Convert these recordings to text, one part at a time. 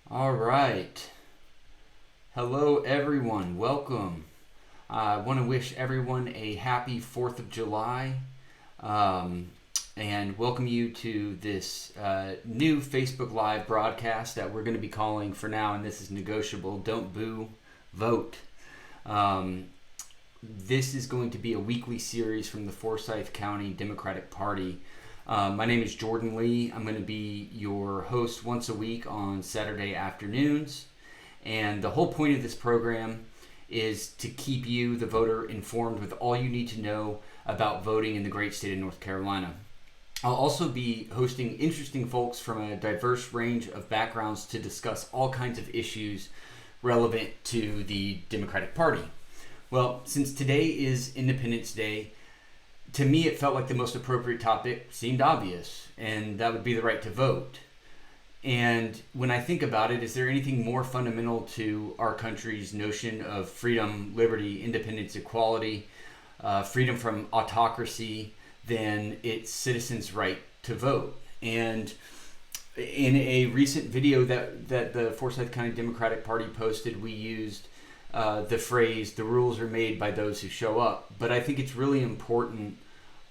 All right. Hello, everyone. Welcome. I want to wish everyone a happy 4th of July and welcome you to this new Facebook Live broadcast that we're going to be calling for now, and this is negotiable, Don't Boo, Vote. This is going to be a weekly series from the Forsyth County Democratic Party. My name is Jordan Lee. I'm going to be your host once a week on Saturday afternoons. And the whole point of this program is to keep you, the voter, informed with all you need to know about voting in the great state of North Carolina. I'll also be hosting interesting folks from a diverse range of backgrounds to discuss all kinds of issues relevant to the Democratic Party. Well, since today is Independence Day, to me it felt like the most appropriate topic seemed obvious, and that would be the right to vote. And when I think about it, is there anything more fundamental to our country's notion of freedom, liberty, independence, equality, freedom from autocracy than its citizens' right to vote? And in a recent video that the Forsyth County Democratic Party posted, we used the phrase, "the rules are made by those who show up." But I think it's really important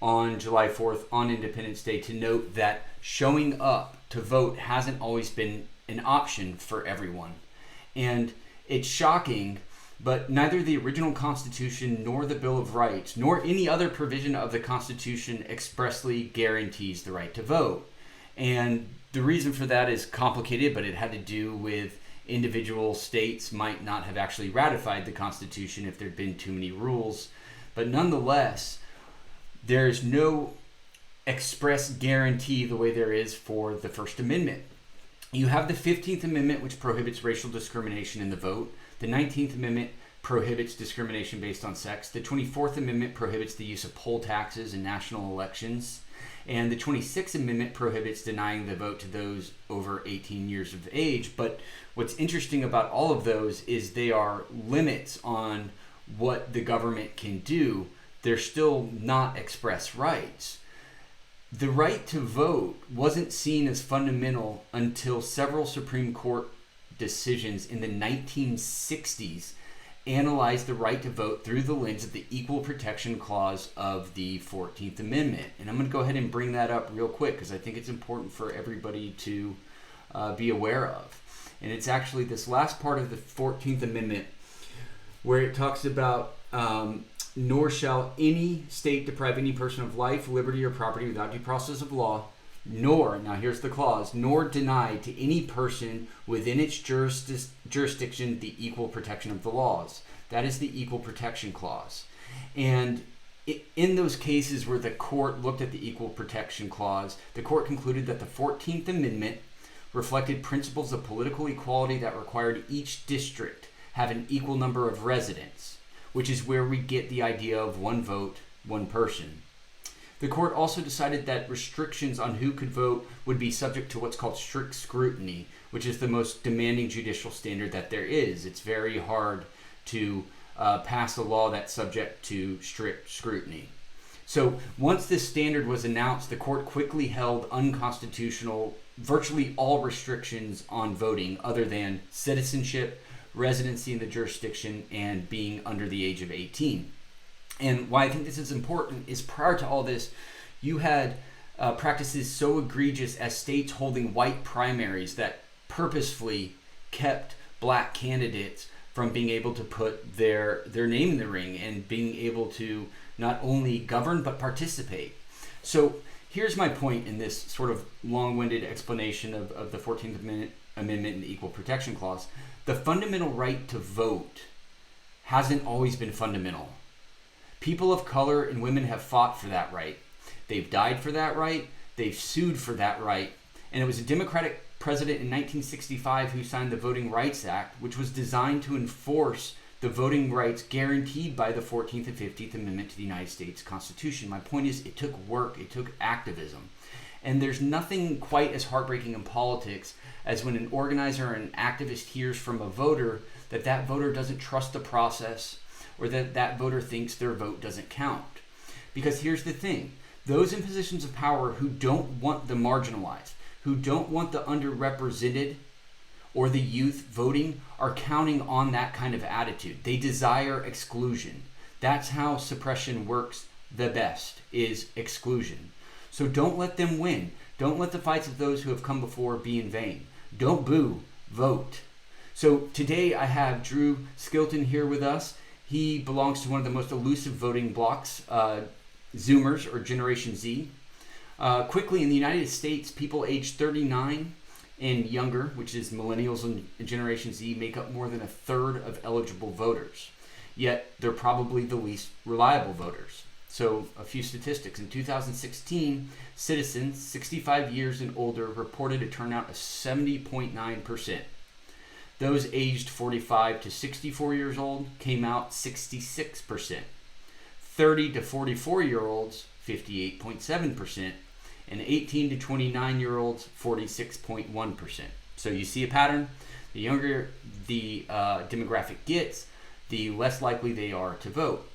on July 4th, on Independence Day, to note that showing up to vote hasn't always been an option for everyone. And it's shocking, but neither the original Constitution nor the Bill of Rights nor any other provision of the Constitution expressly guarantees the right to vote. And the reason for that is complicated, but it had to do with individual states might not have actually ratified the Constitution if there'd been too many rules. But nonetheless, there's no express guarantee the way there is for the First Amendment. You have the 15th Amendment, which prohibits racial discrimination in the vote. The 19th Amendment prohibits discrimination based on sex. The 24th Amendment prohibits the use of poll taxes in national elections. And the 26th Amendment prohibits denying the vote to those over 18 years of age. But what's interesting about all of those is they are limits on what the government can do. They're still not express rights. The right to vote wasn't seen as fundamental until several Supreme Court decisions in the 1960s analyzed the right to vote through the lens of the Equal Protection Clause of the 14th Amendment. And I'm going to go ahead and bring that up real quick because I think it's important for everybody to be aware of. And it's actually this last part of the 14th Amendment where it talks about nor shall any state deprive any person of life, liberty, or property without due process of law, nor, now here's the clause, nor deny to any person within its jurisdiction the equal protection of the laws. That is the Equal Protection Clause. And in those cases where the court looked at the Equal Protection Clause, the court concluded that the 14th Amendment reflected principles of political equality that required each district have an equal number of residents, which is where we get the idea of one vote, one person. The court also decided that restrictions on who could vote would be subject to what's called strict scrutiny, which is the most demanding judicial standard that there is. It's very hard to pass a law that's subject to strict scrutiny. So once this standard was announced, the court quickly held unconstitutional virtually all restrictions on voting other than citizenship, residency in the jurisdiction, and being under the age of 18. And why I think this is important is prior to all this, you had practices so egregious as states holding white primaries that purposefully kept black candidates from being able to put their name in the ring and being able to not only govern but participate. So here's my point in this sort of long-winded explanation of the 14th Amendment and the Equal Protection Clause. The fundamental right to vote hasn't always been fundamental. People of color and women have fought for that right. They've died for that right. They've sued for that right. And it was a Democratic president in 1965 who signed the Voting Rights Act, which was designed to enforce the voting rights guaranteed by the 14th and 15th Amendment to the United States Constitution. My point is, it took work, it took activism. And there's nothing quite as heartbreaking in politics as when an organizer or an activist hears from a voter that that voter doesn't trust the process or that that voter thinks their vote doesn't count. Because here's the thing, those in positions of power who don't want the marginalized, who don't want the underrepresented, or the youth voting are counting on that kind of attitude. They desire exclusion. That's how suppression works the best, is exclusion. So don't let them win. Don't let the fights of those who have come before be in vain. Don't boo, vote. So today I have Drew Skilton here with us. He belongs to one of the most elusive voting blocks, Zoomers, or Generation Z. Quickly, in the United States, people aged 39 and younger, which is millennials and Generation Z, make up more than a third of eligible voters. Yet they're probably the least reliable voters. So a few statistics. In 2016, citizens 65 years and older reported a turnout of 70.9%. Those aged 45 to 64 years old came out 66%. 30 to 44-year-olds, 58.7%. And 18 to 29-year-olds, 46.1%. So you see a pattern. The younger the demographic gets, the less likely they are to vote.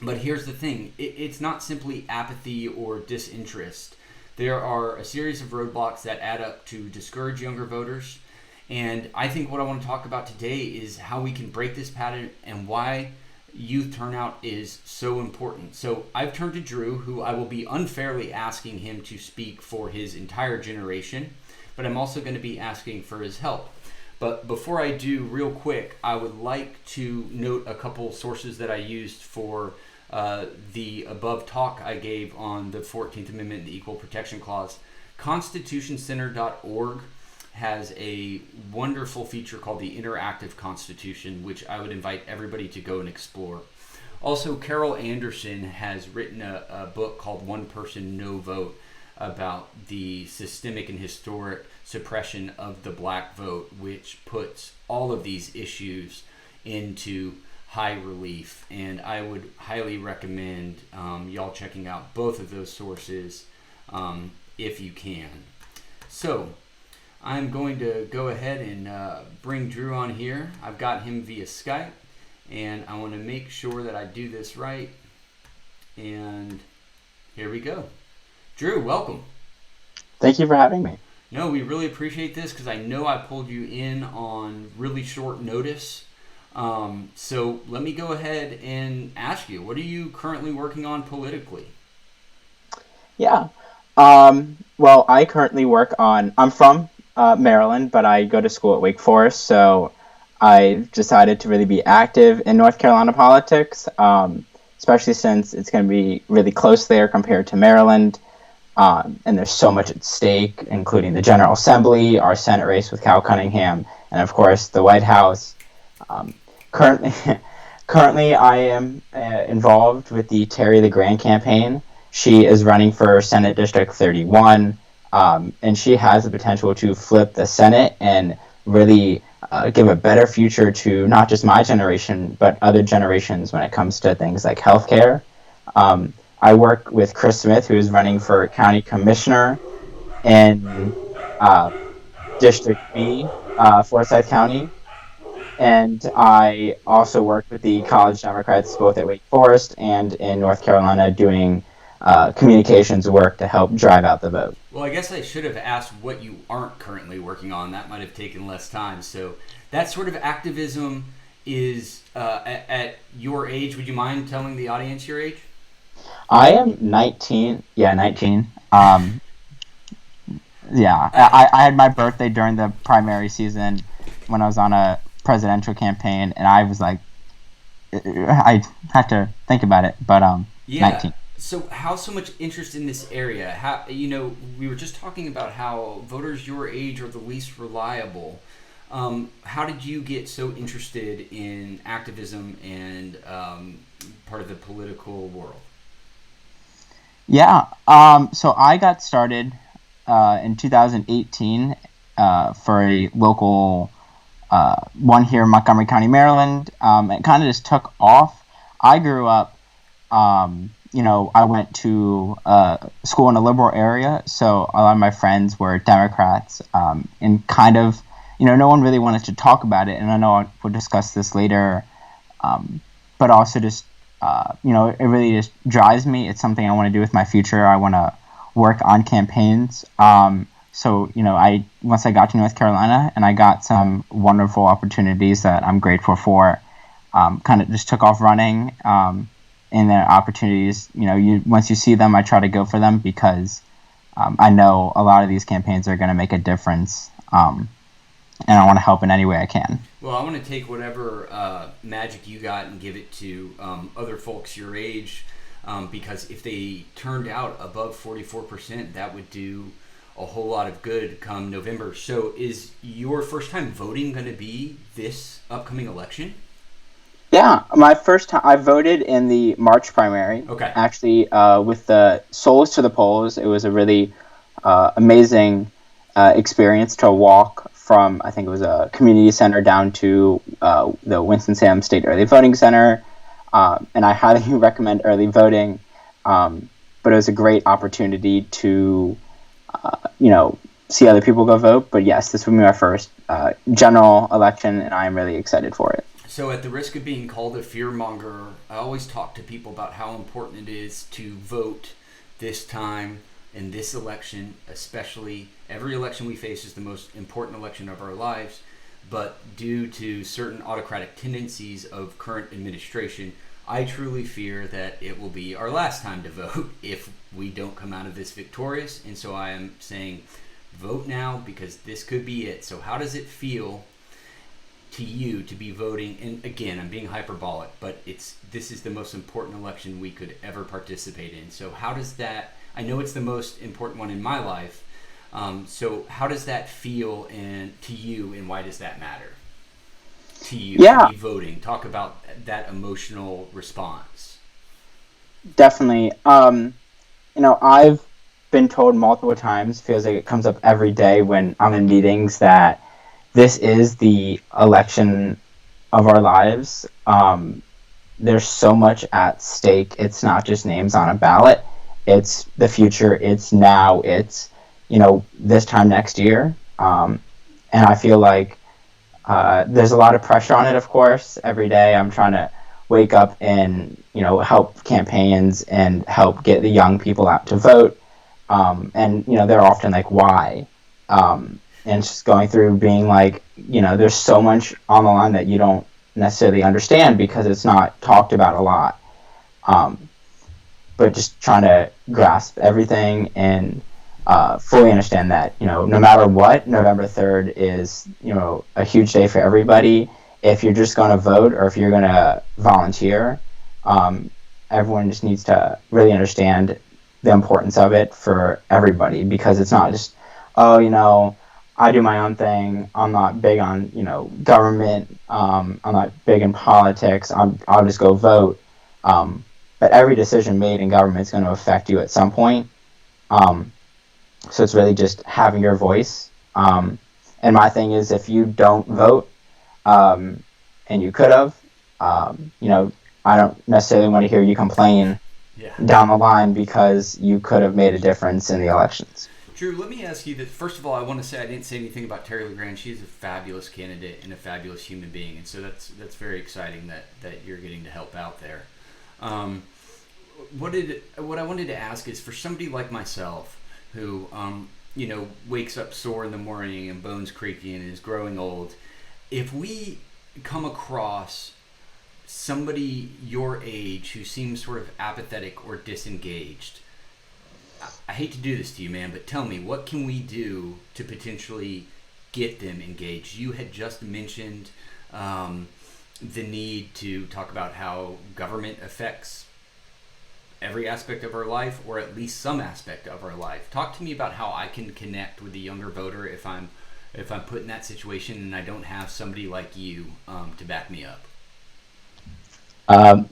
But here's the thing. It's not simply apathy or disinterest. There are a series of roadblocks that add up to discourage younger voters. And I think what I want to talk about today is how we can break this pattern and why youth turnout is so important. So I've turned to Drew, who I will be unfairly asking him to speak for his entire generation, but I'm also going to be asking for his help. But before I do, real quick, I would like to note a couple sources that I used for the above talk I gave on the 14th Amendment and the Equal Protection Clause. Constitutioncenter.org has a wonderful feature called the Interactive Constitution, which I would invite everybody to go and explore. Also, Carol Anderson has written a book called One Person, No Vote about the systemic and historic suppression of the black vote, which puts all of these issues into high relief. And I would highly recommend y'all checking out both of those sources if you can. So I'm going to go ahead and bring Drew on here. I've got him via Skype, and I want to make sure that I do this right. And here we go. Drew, welcome. Thank you for having me. No, we really appreciate this because I know I pulled you in on really short notice. So let me go ahead and ask you, what are you currently working on politically? Yeah. Well, I currently work on, I'm from Maryland, but I go to school at Wake Forest, so I decided to really be active in North Carolina politics, especially since it's going to be really close there compared to Maryland. And there's so much at stake, including the General Assembly, our Senate race with Cal Cunningham, and of course the White House. Currently, I am involved with the Terry LeGrand campaign. She is running for Senate District 31, and she has the potential to flip the Senate and really give a better future to not just my generation, but other generations when it comes to things like healthcare. I work with Chris Smith, who is running for county commissioner in District B, Forsyth County. And I also work with the college Democrats both at Wake Forest and in North Carolina doing communications work to help drive out the vote. Well, I guess I should have asked what you aren't currently working on. That might have taken less time. So that sort of activism is at your age. Would you mind telling the audience your age? I am 19. Yeah, 19. I had my birthday during the primary season when I was on a presidential campaign, and I was like, I had to think about it, but 19. So how so much interest in this area? How, we were just talking about how voters your age are the least reliable. How did you get so interested in activism and part of the political world? Yeah, so I got started in 2018 for a local one here in Montgomery County, Maryland. It kind of just took off. I grew up, I went to school in a liberal area, so a lot of my friends were Democrats, and kind of, no one really wanted to talk about it, and I know we'll discuss this later, but also just, it really just drives me. It's something I want to do with my future. I want to work on campaigns. So, once I got to North Carolina and I got some wonderful opportunities that I'm grateful for, kind of just took off running, and the opportunities, once you see them, I try to go for them because I know a lot of these campaigns are going to make a difference, and I want to help in any way I can. Well, I want to take whatever magic you got and give it to other folks your age, because if they turned out above 44%, that would do a whole lot of good come November. So is your first time voting going to be this upcoming election? Yeah, my first time, I voted in the March primary. Okay. Actually, with the Souls to the Polls, it was a really amazing experience to walk from, I think it was a community center down to the Winston-Salem State Early Voting Center. And I highly recommend early voting. But it was a great opportunity to, see other people go vote. But yes, this will be my first general election, and I am really excited for it. So at the risk of being called a fearmonger, I always talk to people about how important it is to vote this time in this election, especially every election we face is the most important election of our lives, but due to certain autocratic tendencies of current administration, I truly fear that it will be our last time to vote if we don't come out of this victorious. And so I am saying vote now because this could be it. So how does it feel to you to be voting? And again, I'm being hyperbolic, but this is the most important election we could ever participate in. So how does that, I know it's the most important one in my life, so how does that feel to you, and why does that matter to you to be voting? Talk about that emotional response. Definitely. I've been told multiple times, feels like it comes up every day when I'm in meetings, that this is the election of our lives. There's so much at stake. It's not just names on a ballot. It's the future. It's now. It's, this time next year. And I feel like there's a lot of pressure on it, of course. Every day I'm trying to wake up and, help campaigns and help get the young people out to vote. And, they're often like, why? And just going through being like, there's so much on the line that you don't necessarily understand because it's not talked about a lot. But just trying to grasp everything and fully understand that, no matter what, November 3rd is, a huge day for everybody. If you're just going to vote or if you're going to volunteer, everyone just needs to really understand the importance of it for everybody, because it's not just, I do my own thing. I'm not big on, government. I'm not big in politics. I'll just go vote. But every decision made in government is going to affect you at some point. So it's really just having your voice. And my thing is, if you don't vote, and you could have, I don't necessarily want to hear you complain down the line because you could have made a difference in the elections. Drew, let me ask you that. First of all, I want to say I didn't say anything about Terry LeGrand. She's a fabulous candidate and a fabulous human being, and so that's very exciting that you're getting to help out there. What I wanted to ask is, for somebody like myself who wakes up sore in the morning and bones creaky and is growing old, if we come across somebody your age who seems sort of apathetic or disengaged, I hate to do this to you, man, but tell me, what can we do to potentially get them engaged? You had just mentioned the need to talk about how government affects every aspect of our life, or at least some aspect of our life. Talk to me about how I can connect with a younger voter if I'm put in that situation and I don't have somebody like you to back me up.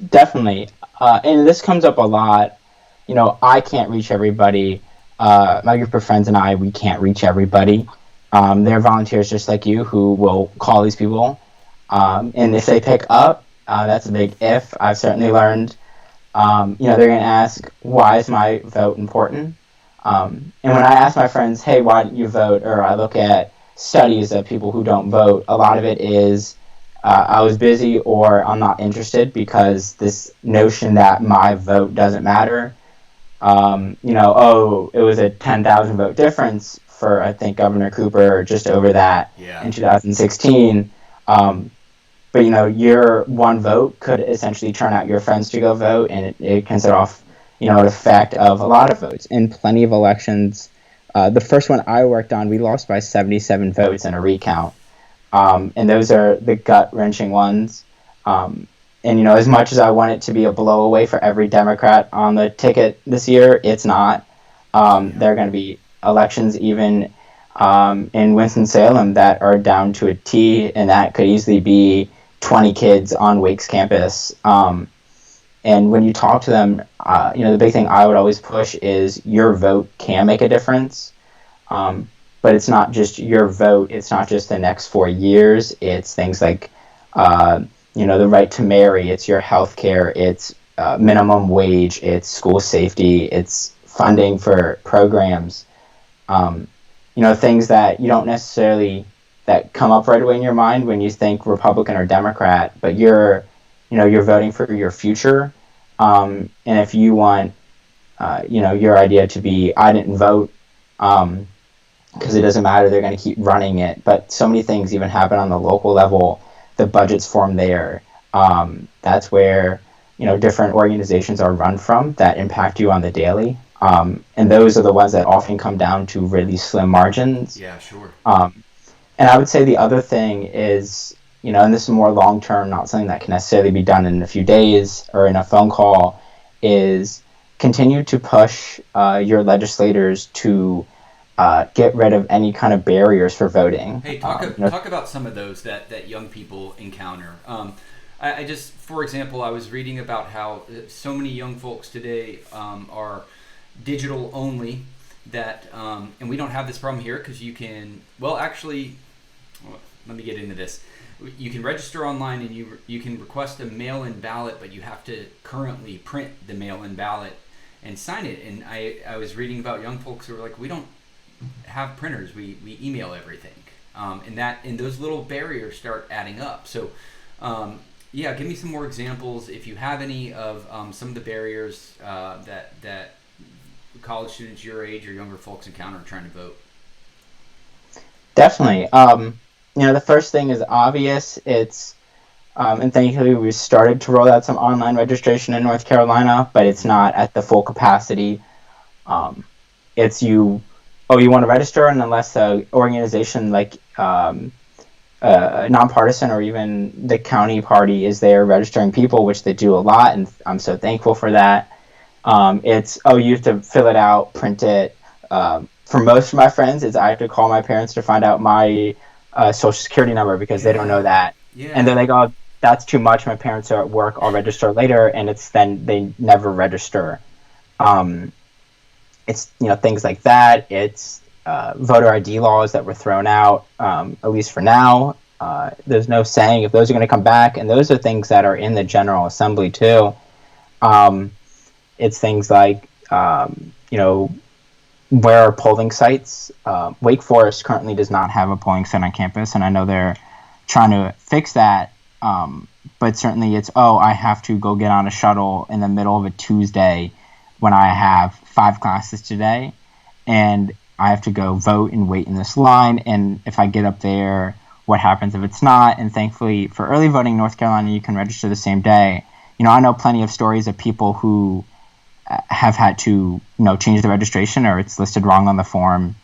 Definitely. And this comes up a lot. I can't reach everybody. My group of friends and we can't reach everybody. There are volunteers just like you who will call these people. And if they pick up, that's a big if. I've certainly learned, they're going to ask, why is my vote important? And when I ask my friends, hey, why didn't you vote? Or I look at studies of people who don't vote, a lot of it is, I was busy or I'm not interested, because this notion that my vote doesn't matter. It was a 10,000 vote difference for, I think, Governor Cooper, or just over that Yeah. in 2016. But, your one vote could essentially turn out your friends to go vote, and it can set off, an effect of a lot of votes. In plenty of elections, the first one I worked on, we lost by 77 votes in a recount. And those are the gut-wrenching ones. And, as much as I want it to be a blow-away for every Democrat on the ticket this year, it's not. There are going to be elections even in Winston-Salem that are down to a T, and that could easily be 20 kids on Wake's campus. And when you talk to them, the big thing I would always push is your vote can make a difference. But it's not just your vote. It's not just the next 4 years. It's things like, the right to marry. It's your health care. It's minimum wage. It's school safety. It's funding for programs. Things that you don't necessarily that come up right away in your mind when you think Republican or Democrat, but you're voting for your future. And if you want, your idea to be, I didn't vote, because it doesn't matter, they're going to keep running it. But so many things even happen on the local level. The budgets form there. That's where, different organizations are run from that impact you on the daily. And those are the ones that often come down to really slim margins. Yeah, sure. And I would say the other thing is, and this is more long-term, not something that can necessarily be done in a few days or in a phone call, is continue to push your legislators to get rid of any kind of barriers for voting. Hey, talk about some of those that young people encounter. I just, for example, I was reading about how so many young folks today are digital only, that and we don't have this problem here because you can, let me get into this. You can register online and you can request a mail-in ballot, but you have to currently print the mail-in ballot and sign it. And I was reading about young folks who were like, we don't have printers, we email everything. And those little barriers start adding up. So give me some more examples, if you have any, of some of the barriers that college students your age or younger folks encounter trying to vote. Definitely. The first thing is obvious. It's and thankfully we started to roll out some online registration in North Carolina, but it's not at the full capacity. It's you want to register, and unless an organization like nonpartisan or even the county party is there registering people, which they do a lot, and I'm so thankful for that. It's you have to fill it out, print it. For most of my friends, I have to call my parents to find out my social security number because they don't know that. Yeah. And they're like, oh, that's too much. My parents are at work. I'll register later. And then they never register. It's, things like that. It's voter ID laws that were thrown out, at least for now. There's no saying if those are going to come back. And those are things that are in the General Assembly, too. It's things like, where are polling sites? Wake Forest currently does not have a polling site on campus, and I know they're trying to fix that. But certainly it's, I have to go get on a shuttle in the middle of a Tuesday when I have 5 classes today, and I have to go vote and wait in this line. And if I get up there, what happens if it's not? And thankfully for early voting in North Carolina, you can register the same day. I know plenty of stories of people who have had to, change the registration, or it's listed wrong on the form.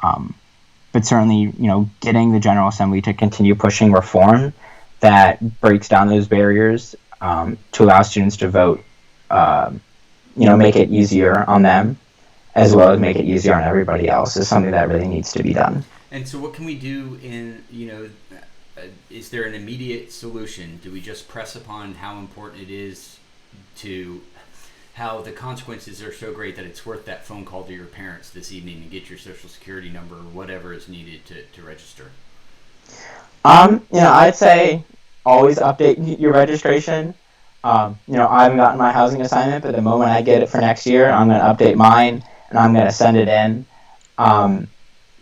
But certainly, getting the General Assembly to continue pushing reform that breaks down those barriers to allow students to vote, make it easier on them, as well as make it easier on everybody else, is something that really needs to be done. And so what can we do is there an immediate solution? Do we just press upon how important it is to how the consequences are so great that it's worth that phone call to your parents this evening to get your social security number or whatever is needed to register? I'd say always update your registration. I haven't gotten my housing assignment, but the moment I get it for next year, I'm going to update mine and I'm going to send it in.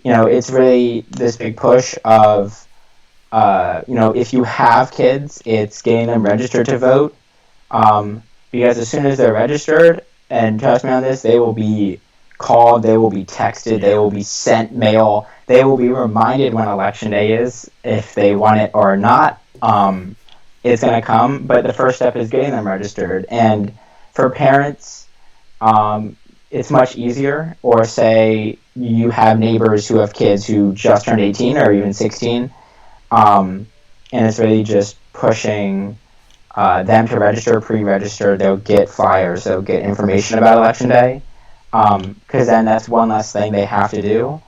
It's really this big push of, if you have kids, it's getting them registered to vote. Because as soon as they're registered, and trust me on this, they will be called, they will be texted, they will be sent mail, they will be reminded when election day is, if they want it or not. It's going to come, but the first step is getting them registered. And for parents, it's much easier. Or say you have neighbors who have kids who just turned 18 or even 16, and it's really just pushing them to register, pre-register. They'll get flyers, they'll get information about election day, because then that's one less thing they have to do.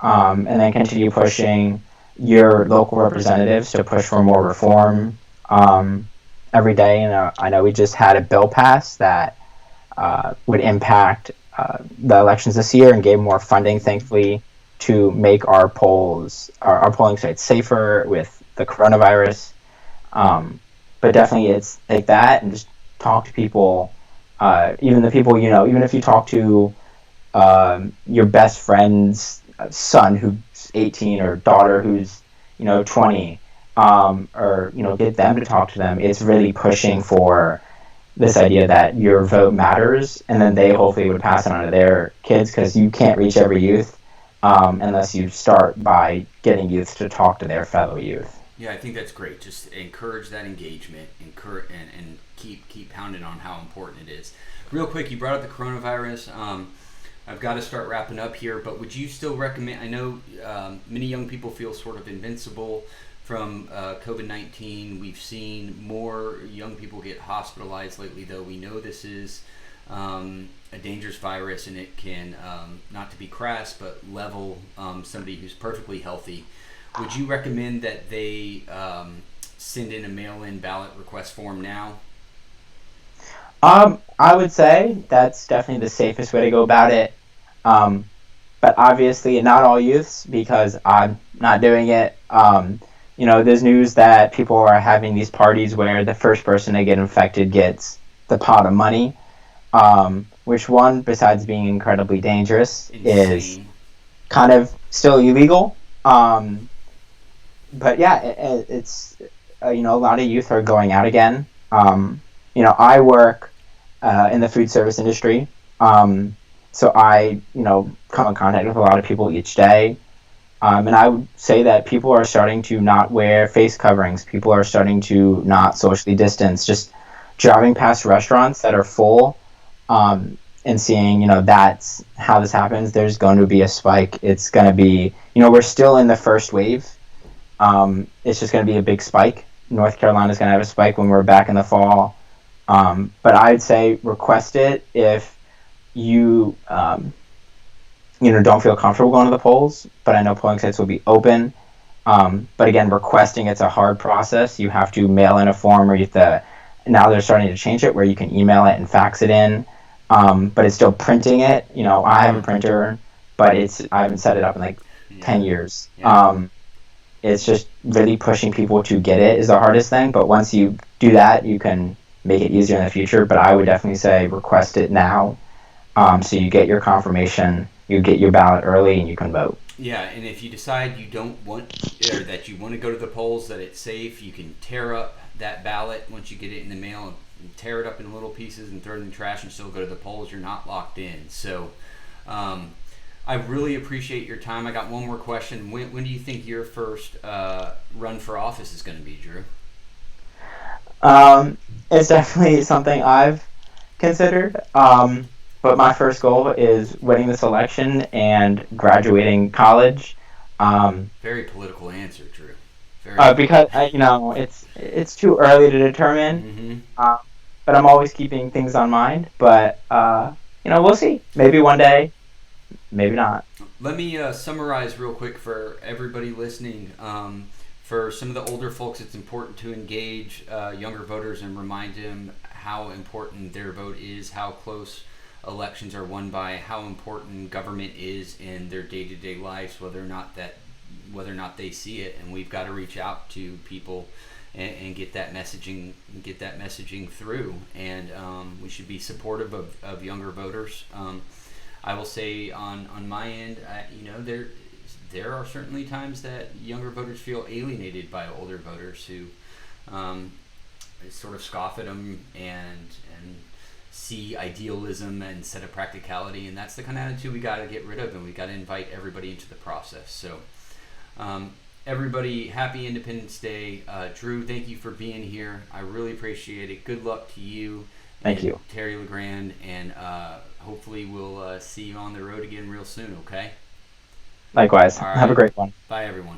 And then continue pushing your local representatives to push for more reform every day. And I know we just had a bill pass that would impact the elections this year and gave more funding, thankfully, to make our our polling sites safer with the coronavirus. But definitely it's like that, and just talk to people, even the people, even if you talk to your best friend's son who's 18 or daughter who's 20, or get them to talk to them. It's really pushing for this idea that your vote matters, and then they hopefully would pass it on to their kids, because you can't reach every youth unless you start by getting youth to talk to their fellow youth. Yeah, I think that's great. Just encourage that engagement, and keep pounding on how important it is. Real quick, you brought up the coronavirus. I've got to start wrapping up here, but would you still recommend? I know many young people feel sort of invincible from COVID-19. We've seen more young people get hospitalized lately, though. We know this is a dangerous virus, and it can, not to be crass, but level somebody who's perfectly healthy. Would you recommend that they send in a mail-in ballot request form now? I would say that's definitely the safest way to go about it. But obviously not all youths, because I'm not doing it. There's news that people are having these parties where the first person to get infected gets the pot of money, which, one, besides being incredibly dangerous, is kind of still illegal. But yeah, it's a lot of youth are going out again. I work in the food service industry, so I come in contact with a lot of people each day, and I would say that people are starting to not wear face coverings. People are starting to not socially distance. Just driving past restaurants that are full, and seeing that's how this happens. There's going to be a spike. It's going to be we're still in the first wave. It's just going to be a big spike. North Carolina's going to have a spike when we're back in the fall. But I'd say request it if you don't feel comfortable going to the polls. But I know polling sites will be open. But again, requesting, it's a hard process. You have to mail in a form, or now they're starting to change it where you can email it and fax it in. But it's still printing it. I have a printer, but I haven't set it up in like 10 years. Yeah. It's just really pushing people to get it is the hardest thing. But once you do that, you can make it easier in the future. But I would definitely say request it now, so you get your confirmation, you get your ballot early, and you can vote. Yeah, and if you decide you don't want, or that you want to go to the polls, that it's safe, you can tear up that ballot once you get it in the mail, and tear it up in little pieces and throw it in the trash and still go to the polls. You're not locked in. So I really appreciate your time. I got one more question. When do you think your first run for office is going to be, Drew? It's definitely something I've considered. But my first goal is winning this election and graduating college. Very political answer, Drew. Because it's too early to determine. Mm-hmm. But I'm always keeping things on mind. But we'll see. Maybe one day. Maybe not. Let me summarize real quick for everybody listening. For some of the older folks, it's important to engage younger voters and remind them how important their vote is, how close elections are won by, how important government is in their day-to-day lives, whether or not they see it. And we've got to reach out to people and get that messaging through. And we should be supportive of younger voters. I will say on my end, there are certainly times that younger voters feel alienated by older voters who sort of scoff at them and see idealism instead of practicality, and that's the kind of attitude we got to get rid of, and we got to invite everybody into the process. So everybody, happy Independence Day. Drew, thank you for being here. I really appreciate it. Good luck to you. Thank you, Terry LeGrand, and hopefully we'll see you on the road again real soon, okay? Likewise. All right. Have a great one. Bye, everyone.